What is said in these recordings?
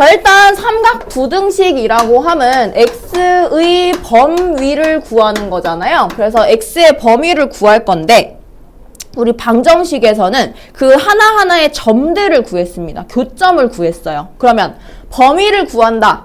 자, 일단 삼각 부등식이라고 하면 x의 범위를 구하는 거잖아요. 그래서 x의 범위를 구할 건데 우리 방정식에서는 그 하나하나의 점들을 구했습니다. 교점을 구했어요. 그러면 범위를 구한다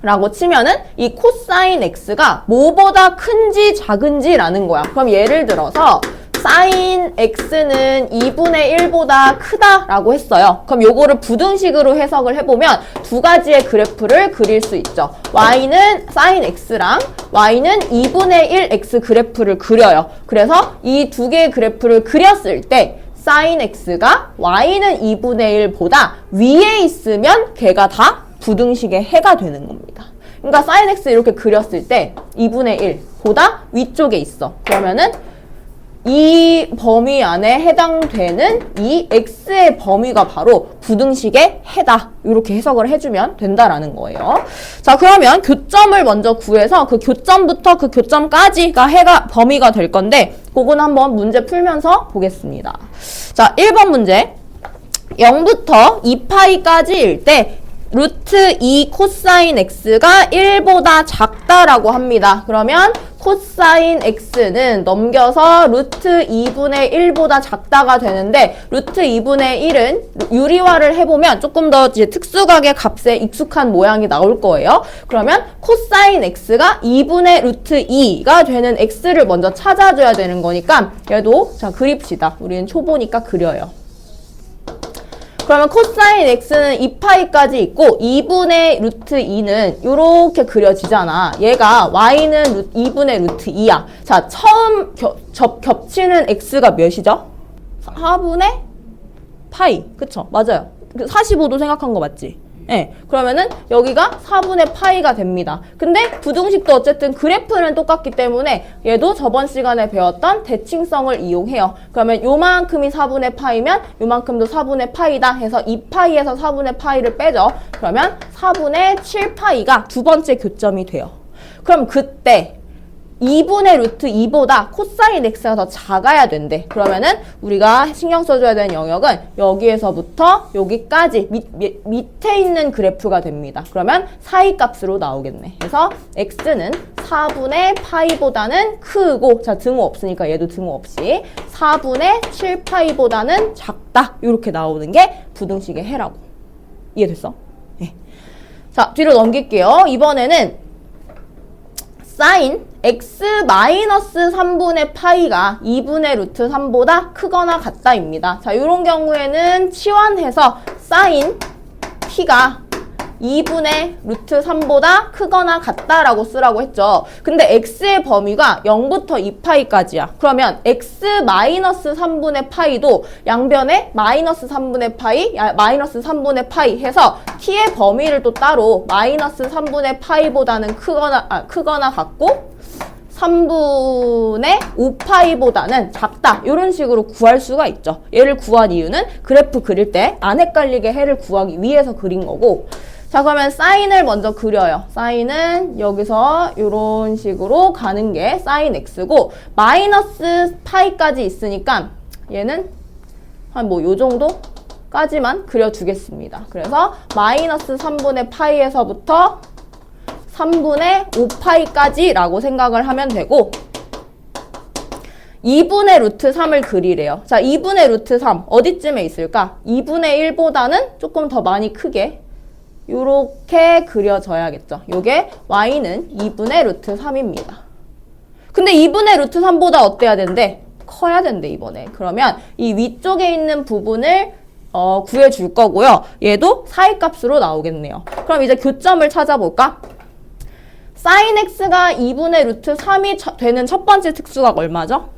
라고 치면은 이 코사인 x가 뭐보다 큰지 작은지라는 거야. 그럼 예를 들어서 사인 x는 2분의 1보다 크다라고 했어요. 그럼 요거를 부등식으로 해석을 해보면 두 가지의 그래프를 그릴 수 있죠. y는 사인 x랑 y는 2분의 1 x 그래프를 그려요. 그래서 이 두 개의 그래프를 그렸을 때 사인 x가 y는 2분의 1보다 위에 있으면 걔가 다 부등식의 해가 되는 겁니다. 그러니까 사인 x 이렇게 그렸을 때 2분의 1보다 위쪽에 있어. 그러면은 이 범위 안에 해당되는 이 x의 범위가 바로 부등식의 해다. 이렇게 해석을 해주면 된다라는 거예요. 자, 그러면 교점을 먼저 구해서 그 교점부터 그 교점까지가 해가 범위가 될 건데 그거는 한번 문제 풀면서 보겠습니다. 자, 1번 문제. 0부터 2파이까지일 때 루트 2 코사인 x가 1보다 작다라고 합니다. 그러면 코사인 x는 넘겨서 루트 2분의 1보다 작다가 되는데 루트 2분의 1은 유리화를 해보면 조금 더 이제 특수각의 값에 익숙한 모양이 나올 거예요. 그러면 코사인 x가 2분의 루트 2가 되는 x를 먼저 찾아줘야 되는 거니까 얘도 자 그립시다. 우리는 초보니까 그려요. 그러면 코사인 x는 2파이까지 있고 2분의 루트 2는 이렇게 그려지잖아. 얘가 y는 2분의 루트 2야. 자, 처음 겹치는 x가 몇이죠? 4분의 파이. 그쵸? 맞아요. 45도 생각한 거 맞지? 네. 그러면은 여기가 4분의 파이가 됩니다. 근데 부등식도 어쨌든 그래프는 똑같기 때문에 얘도 저번 시간에 배웠던 대칭성을 이용해요. 그러면 요만큼이 4분의 파이면 요만큼도 4분의 파이다 해서 2파이에서 4분의 파이를 빼죠. 그러면 4분의 7파이가 두 번째 교점이 돼요. 그럼 그때 2분의 루트 2보다 코사인 x가 더 작아야 된대. 그러면은 우리가 신경 써줘야 되는 영역은 여기에서부터 여기까지 밑에 있는 그래프가 됩니다. 그러면 사이값으로 나오겠네. 그래서 x는 4분의 파이보다는 크고, 자 등호 없으니까 얘도 등호 없이 4분의 7파이보다는 작다. 이렇게 나오는 게 부등식의 해라고. 이해됐어? 네. 자, 뒤로 넘길게요. 이번에는 사인 x-3분의 파이가 2분의 루트 3보다 크거나 같다입니다. 자, 이런 경우에는 치환해서 사인 t가 2분의 루트 3보다 크거나 같다라고 쓰라고 했죠. 근데 x의 범위가 0부터 2파이까지야. 그러면 x-3분의 파이도 양변에 마이너스 3분의 파이, 마이너스 3분의 파이 해서 t의 범위를 또 따로 마이너스 3분의 파이보다는 크거나 같고 3분의 5파이보다는 작다. 이런 식으로 구할 수가 있죠. 얘를 구한 이유는 그래프 그릴 때 안 헷갈리게 해를 구하기 위해서 그린 거고. 자, 그러면 사인을 먼저 그려요. 사인은 여기서 이런 식으로 가는 게 사인 x고 마이너스 파이까지 있으니까 얘는 한 뭐 요 정도까지만 그려주겠습니다. 그래서 마이너스 3분의 파이에서부터 3분의 5파이까지 라고 생각을 하면 되고 2분의 루트 3을 그리래요. 자, 2분의 루트 3 어디쯤에 있을까? 2분의 1보다는 조금 더 많이 크게 요렇게 그려져야겠죠. 요게 y는 2분의 루트 3입니다. 근데 2분의 루트 3보다 어때야 된대? 커야 된대, 이번에. 그러면 이 위쪽에 있는 부분을 구해줄 거고요. 얘도 사이값으로 나오겠네요. 그럼 이제 교점을 찾아볼까? 사인 x가 2분의 루트 3이 되는 첫 번째 특수각 얼마죠?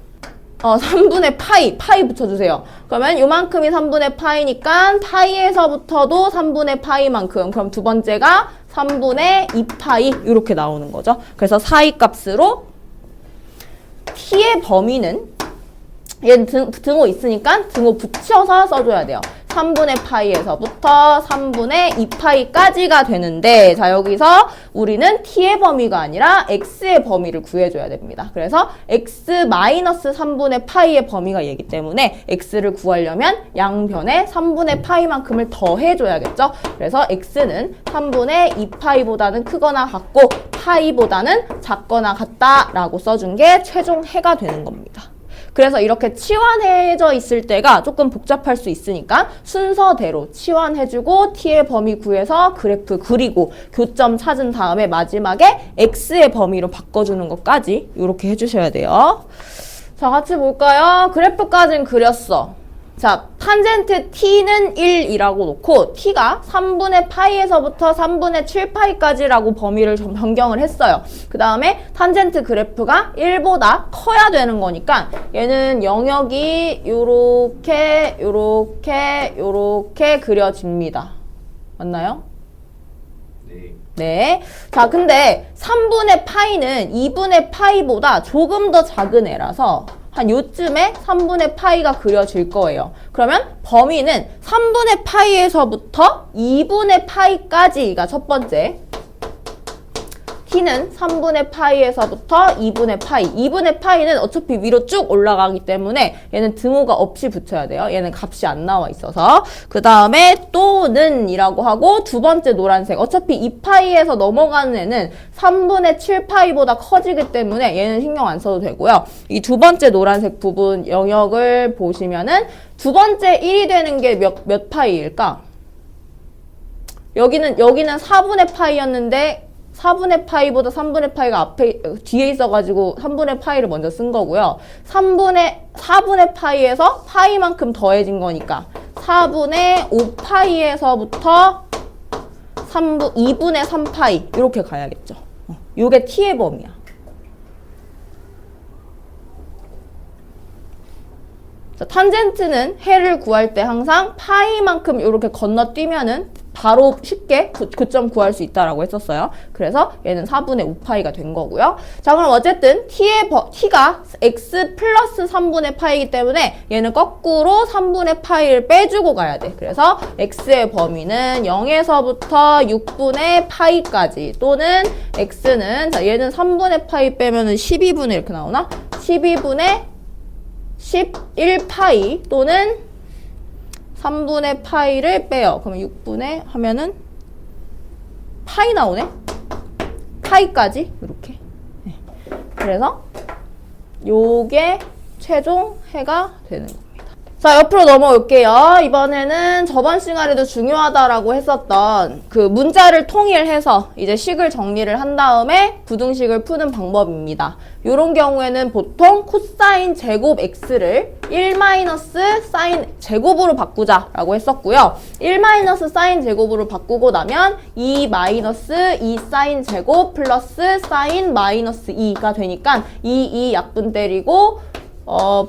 3분의 파이 붙여주세요. 그러면 요만큼이 3분의 파이니까 파이에서부터도 3분의 파이만큼. 그럼 두 번째가 3분의 2파이 이렇게 나오는 거죠. 그래서 사이값으로 t의 범위는 얘는 등호 있으니까 등호 붙여서 써줘야 돼요. 3분의 파이에서부터 3분의 2파이까지가 되는데, 자, 여기서 우리는 t의 범위가 아니라 x의 범위를 구해줘야 됩니다. 그래서 x-3분의 파이의 범위가 얘기 때문에 x를 구하려면 양변에 3분의 파이만큼을 더해줘야겠죠. 그래서 x는 3분의 2파이보다는 크거나 같고 파이보다는 작거나 같다라고 써준 게 최종 해가 되는 겁니다. 그래서 이렇게 치환해져 있을 때가 조금 복잡할 수 있으니까 순서대로 치환해주고 t의 범위 구해서 그래프 그리고 교점 찾은 다음에 마지막에 x의 범위로 바꿔주는 것까지 이렇게 해주셔야 돼요. 자, 같이 볼까요? 그래프까지는 그렸어. 자, 탄젠트 t는 1이라고 놓고 t가 3분의 파이에서부터 3분의 7파이까지라고 범위를 좀 변경을 했어요. 그 다음에 탄젠트 그래프가 1보다 커야 되는 거니까 얘는 영역이 요렇게 그려집니다. 맞나요? 네. 네. 자, 근데 3분의 파이는 2분의 파이보다 조금 더 작은 애라서 한 요쯤에 3분의 파이가 그려질 거예요. 그러면 범위는 3분의 파이에서부터 2분의 파이까지가 첫 번째. t는 3분의 파이에서부터 2분의 파이. 2분의 파이는 어차피 위로 쭉 올라가기 때문에 얘는 등호가 없이 붙여야 돼요. 얘는 값이 안 나와 있어서. 그 다음에 또는 이라고 하고 두 번째 노란색. 어차피 2파이에서 넘어가는 애는 3분의 7파이보다 커지기 때문에 얘는 신경 안 써도 되고요. 이 두 번째 노란색 부분 영역을 보시면은 두 번째 1이 되는 게 몇 파이일까? 여기는 4분의 파이였는데 4분의 파이보다 3분의 파이가 뒤에 있어가지고 3분의 파이를 먼저 쓴 거고요. 4분의 파이에서 파이만큼 더해진 거니까 4분의 5파이에서부터 2분의 3파이 이렇게 가야겠죠. 요게 t의 범위야. 자, 탄젠트는 해를 구할 때 항상 파이만큼 이렇게 건너뛰면은 바로 쉽게 교점 구할 수 있다라고 했었어요. 그래서 얘는 4분의 5파이가 된 거고요. 자, 그럼 어쨌든 t가 x 플러스 3분의 파이이기 때문에 얘는 거꾸로 3분의 파이를 빼주고 가야 돼. 그래서 x의 범위는 0에서부터 6분의 파이까지 또는 x는 자, 얘는 3분의 파이 빼면은 12분의 이렇게 나오나? 12분의 11파이 또는 3분의 파이를 빼요. 그러면 6분의 하면은 파이 나오네? 파이까지 이렇게. 네. 그래서 요게 최종 해가 되는 겁니다. 자, 옆으로 넘어올게요. 이번에는 저번 시간에도 중요하다라고 했었던 그 문자를 통일해서 이제 식을 정리를 한 다음에 부등식을 푸는 방법입니다. 이런 경우에는 보통 코사인 제곱 x를 1 사인 제곱으로 바꾸자라고 했었고요. 1 사인 제곱으로 바꾸고 나면 2 사인 제곱 플러스 사인 마이너스 2가 되니까 2 약분 때리고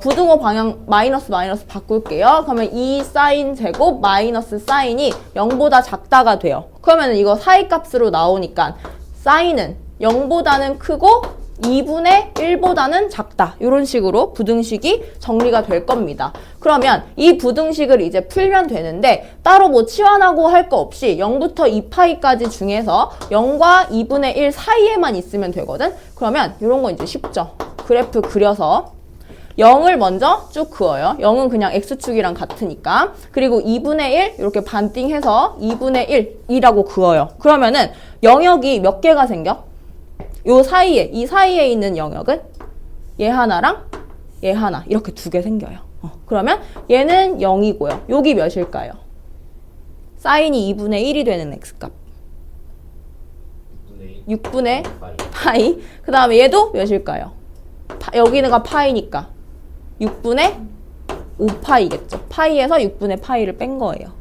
부등호 방향 마이너스 바꿀게요. 그러면 2 사인 제곱 마이너스 사인이 0보다 작다가 돼요. 그러면 이거 사이값으로 나오니까 사인은 0보다는 크고 2분의 1보다는 작다. 이런 식으로 부등식이 정리가 될 겁니다. 그러면 이 부등식을 이제 풀면 되는데 따로 뭐 치환하고 할 거 없이 0부터 2파이까지 중에서 0과 2분의 1 사이에만 있으면 되거든. 그러면 이런 거 이제 쉽죠. 그래프 그려서 0을 먼저 쭉 그어요. 0은 그냥 x축이랑 같으니까. 그리고 2분의 1 이렇게 반띵해서 2분의 1이라고 그어요. 그러면은 영역이 몇 개가 생겨? 이 사이에 있는 영역은 얘 하나랑 얘 하나 이렇게 두 개 생겨요. 그러면 얘는 0이고요. 여기 몇일까요? 사인이 2분의 1이 되는 x값. 6분의 파이. 그 다음에 얘도 몇일까요? 여기가 파이니까 6분의 5파이겠죠. 파이에서 6분의 파이를 뺀 거예요.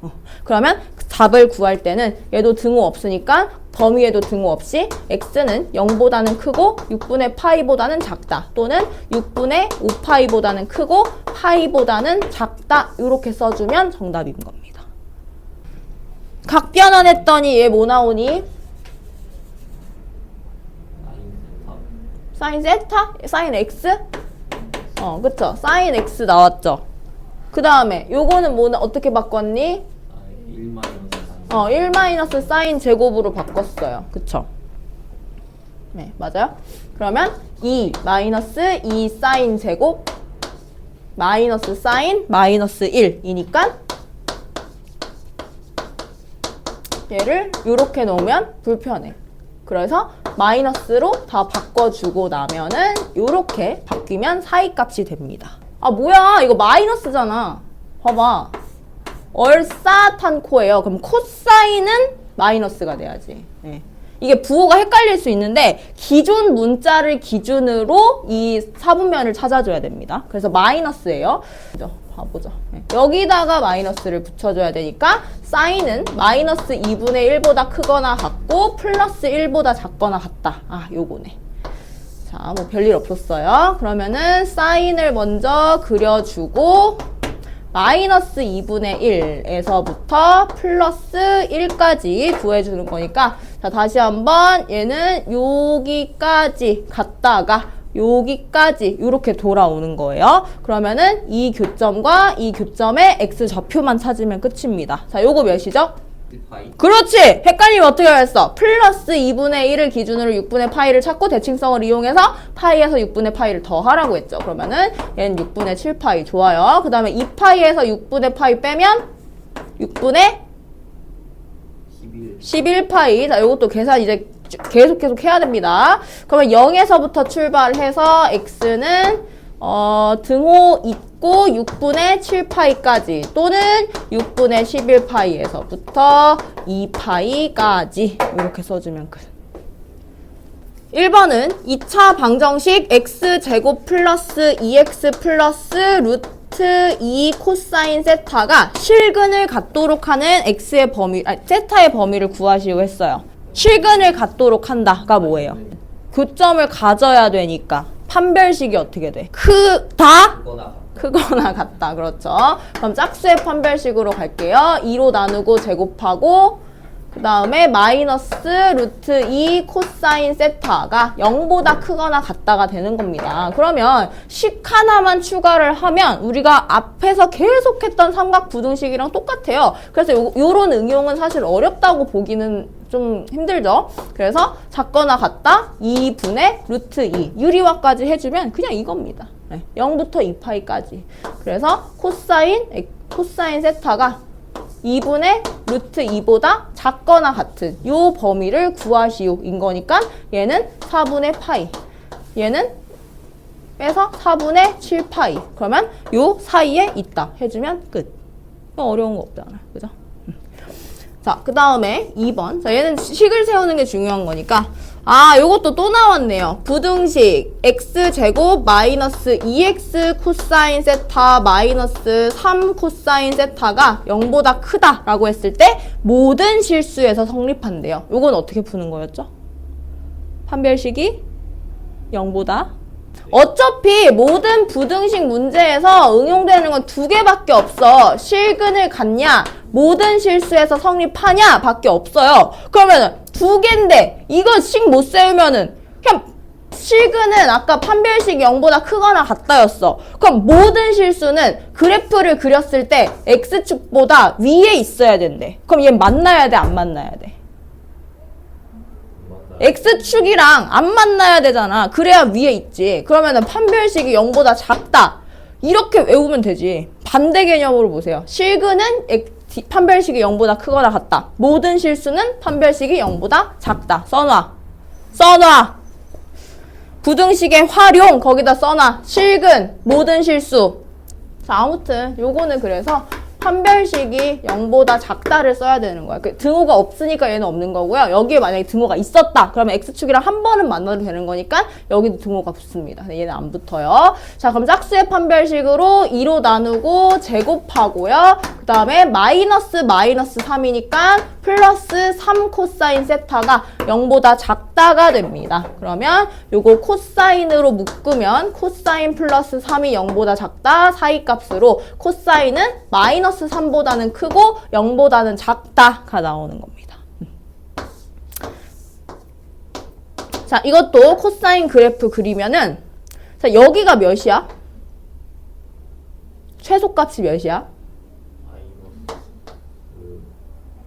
그러면 답을 구할 때는 얘도 등호 없으니까 범위에도 등호 없이 x는 0보다는 크고 6분의 파이보다는 작다. 또는 6분의 5파이보다는 크고 파이보다는 작다. 이렇게 써주면 정답인 겁니다. 각변환했더니 얘 뭐 나오니? 사인 세타? 사인 x? 그쵸. 사인 x 나왔죠. 그 다음에 요거는 뭐는 어떻게 바꿨니? 1 마이너스 1 마이너스 사인 제곱으로 바꿨어요. 그쵸? 네, 맞아요? 그러면 2 마이너스 2 사인 제곱 마이너스 사인 마이너스 1이니까 얘를 이렇게 놓으면 불편해. 그래서 마이너스로 다 바꿔주고 나면은 이렇게 바뀌면 사이값이 됩니다. 아 뭐야 이거 마이너스잖아. 봐봐. 얼싸탄 코예요. 그럼 코사인은 마이너스가 돼야지. 네. 이게 부호가 헷갈릴 수 있는데 기존 문자를 기준으로 이 사분면을 찾아줘야 됩니다. 그래서 마이너스예요. 봐보자. 네. 여기다가 마이너스를 붙여줘야 되니까 사인은 마이너스 2분의 1보다 크거나 같고 플러스 1보다 작거나 같다. 아 요거네. 자, 뭐 별일 없었어요. 그러면은 사인을 먼저 그려주고 마이너스 2분의 1에서부터 플러스 1까지 구해주는 거니까 자 다시 한번 얘는 여기까지 갔다가 여기까지 이렇게 돌아오는 거예요. 그러면은 이 교점과 이 교점의 x좌표만 찾으면 끝입니다. 자 요거 몇이죠? 1파이. 그렇지! 헷갈리면 어떻게 하겠어? 플러스 2분의 1을 기준으로 6분의 파이를 찾고 대칭성을 이용해서 파이에서 6분의 파이를 더하라고 했죠. 그러면은 얘는 6분의 7파이. 좋아요. 그 다음에 2파이에서 6분의 파이 빼면 6분의 11파이. 자, 요것도 계산 이제 계속 해야 됩니다. 그러면 0에서부터 출발해서 x는 등호 있고 6분의 7파이까지 또는 6분의 11파이에서부터 2파이까지 이렇게 써주면 끝. 1번은 2차 방정식 x제곱 플러스 2x 플러스 루트 2 코사인 세타가 실근을 갖도록 하는 x의 범위, 세타의 범위를 구하시오 했어요. 실근을 갖도록 한다가 뭐예요? 교점을 가져야 되니까 판별식이 어떻게 돼? 크거나 같다. 그렇죠. 그럼 짝수의 판별식으로 갈게요. 2로 나누고 제곱하고 그 다음에 마이너스 루트 2 코사인 세타가 0보다 크거나 같다가 되는 겁니다. 그러면 식 하나만 추가를 하면 우리가 앞에서 계속 했던 삼각 부등식이랑 똑같아요. 그래서 요런 응용은 사실 어렵다고 보기는 좀 힘들죠. 그래서 작거나 같다 2분의 루트 2 유리화까지 해주면 그냥 이겁니다. 네, 0부터 2파이까지. 그래서 코사인 세타가 2분의 루트 2보다 작거나 같은 요 범위를 구하시오 인 거니까 얘는 4분의 파이 얘는 빼서 4분의 7파이 그러면 요 사이에 있다 해주면 끝. 어려운 거 없잖아요. 그죠? 자, 그 다음에 2번. 자, 얘는 식을 세우는 게 중요한 거니까. 아, 요것도 또 나왔네요. 부등식 x제곱 마이너스 2x 코사인 세타 마이너스 3 코사인 세타가 0보다 크다라고 했을 때 모든 실수에서 성립한대요. 요건 어떻게 푸는 거였죠? 판별식이 0보다 어차피 모든 부등식 문제에서 응용되는 건 두 개밖에 없어. 실근을 갖냐, 모든 실수에서 성립하냐 밖에 없어요. 그러면은 두 개인데 이거 식 못 세우면은 그냥 실근은 아까 판별식이 0보다 크거나 같다였어. 그럼 모든 실수는 그래프를 그렸을 때 x축보다 위에 있어야 된대. 그럼 얘 만나야 돼, 안 만나야 돼? x축이랑 안 만나야 되잖아. 그래야 위에 있지. 그러면은 판별식이 0보다 작다. 이렇게 외우면 되지. 반대 개념으로 보세요. 실근은 판별식이 0보다 크거나 같다. 모든 실수는 판별식이 0보다 작다. 써놔. 부등식의 활용 거기다 써놔. 실근, 모든 실수. 자, 아무튼 요거는 그래서 판별식이 0보다 작다를 써야 되는 거야. 등호가 없으니까 얘는 없는 거고요. 여기에 만약에 등호가 있었다. 그러면 x축이랑 한 번은 만나도 되는 거니까 여기도 등호가 붙습니다. 얘는 안 붙어요. 자, 그럼 짝수의 판별식으로 2로 나누고 제곱하고요. 그 다음에 마이너스 3이니까 플러스 3 코사인 세타가 0보다 작다가 됩니다. 그러면 요거 코사인으로 묶으면 코사인 플러스 3이 0보다 작다 사이값으로 코사인은 마이너스 3보다는 크고 0보다는 작다가 나오는 겁니다. 자, 이것도 코사인 그래프 그리면은 자, 여기가 몇이야? 최소값이 몇이야? 마이너스 그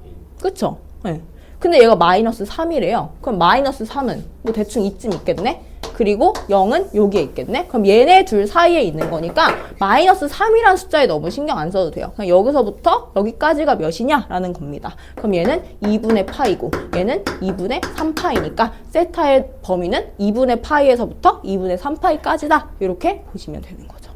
1. 그쵸? 네. 근데 얘가 마이너스 3이래요. 그럼 마이너스 3은 뭐 대충 이쯤 있겠네? 그리고 0은 여기에 있겠네? 그럼 얘네 둘 사이에 있는 거니까 마이너스 3이라는 숫자에 너무 신경 안 써도 돼요. 그냥 여기서부터 여기까지가 몇이냐? 라는 겁니다. 그럼 얘는 2분의 파이고 얘는 2분의 3파이니까 세타의 범위는 2분의 파이에서부터 2분의 3파이까지다. 이렇게 보시면 되는 거죠.